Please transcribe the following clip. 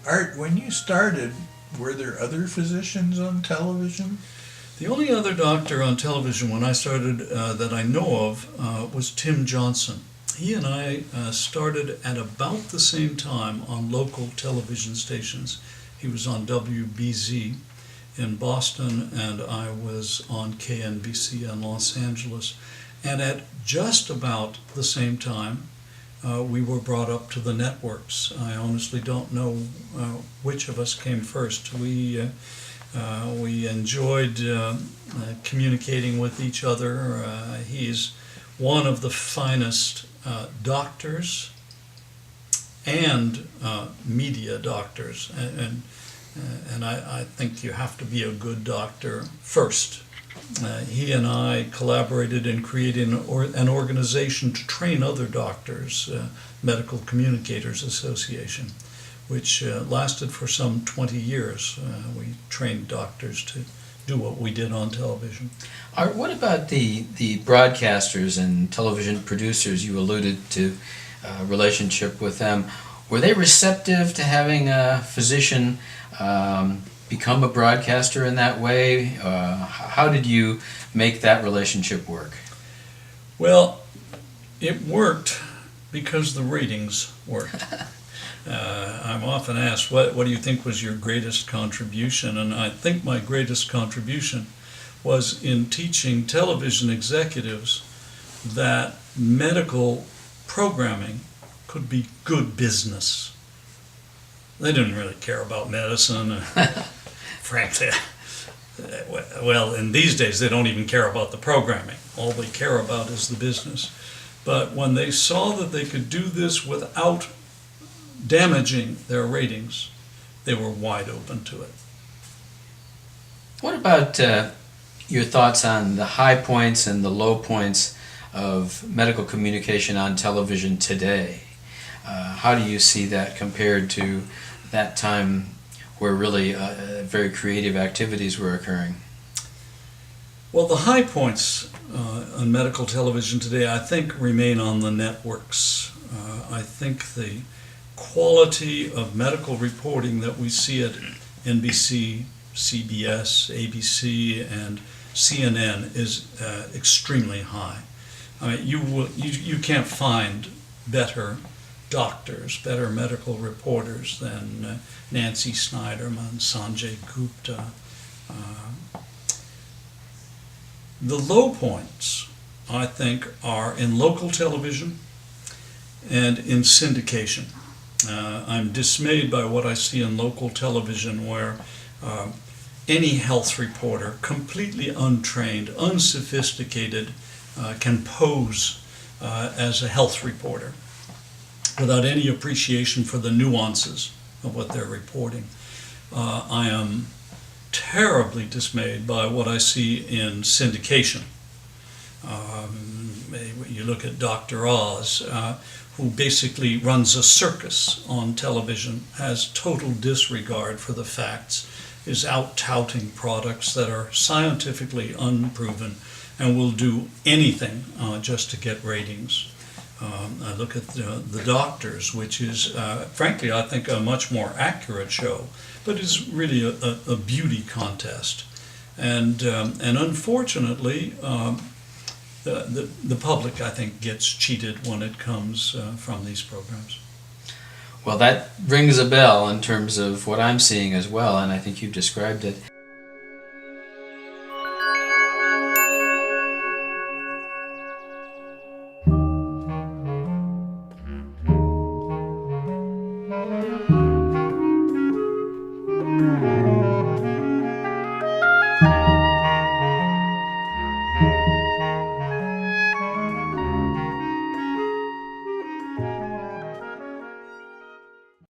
Art, when you started, were there other physicians on television? The only other doctor on television when I started that I know of was Tim Johnson. He and I started at about the same time on local television stations. He was on WBZ in Boston, and I was on KNBC in Los Angeles. And at just about the same time, we were brought up to the networks. I honestly don't know which of us came first. We enjoyed communicating with each other. He's one of the finest doctors and media doctors, and I think you have to be a good doctor first. He and I collaborated in creating an organization to train other doctors, Medical Communicators Association, which lasted for some 20 years. We trained doctors to do what we did on television. Art, what about the broadcasters and television producers you alluded to, relationship with them? Were they receptive to having a physician become a broadcaster in that way? How did you make that relationship work? Well, it worked because the ratings worked. I'm often asked, what do you think was your greatest contribution? And I think my greatest contribution was in teaching television executives that medical programming could be good business. They didn't really care about medicine. Frankly, well, in these days they don't even care about the programming. All they care about is the business. But when they saw that they could do this without damaging their ratings, they were wide open to it. What about your thoughts on the high points and the low points of medical communication on television today? How do you see that compared to that time where really very creative activities were occurring? Well, the high points on medical television today, I think, remain on the networks. I think the quality of medical reporting that we see at NBC, CBS, ABC, and CNN is extremely high. I mean, you can't find better doctors, better medical reporters than Nancy Snyderman, Sanjay Gupta. The low points, I think, are in local television and in syndication. I'm dismayed by what I see in local television where any health reporter, completely untrained, unsophisticated, can pose as a health reporter without any appreciation for the nuances of what they're reporting. I am terribly dismayed by what I see in syndication. You look at Dr. Oz, who basically runs a circus on television, has total disregard for the facts, is out touting products that are scientifically unproven and will do anything just to get ratings. I look at the Doctors, which is, frankly, I think a much more accurate show, but is really a beauty contest. And unfortunately, the public, I think, gets cheated when it comes from these programs. Well, that rings a bell in terms of what I'm seeing as well, and I think you've described it.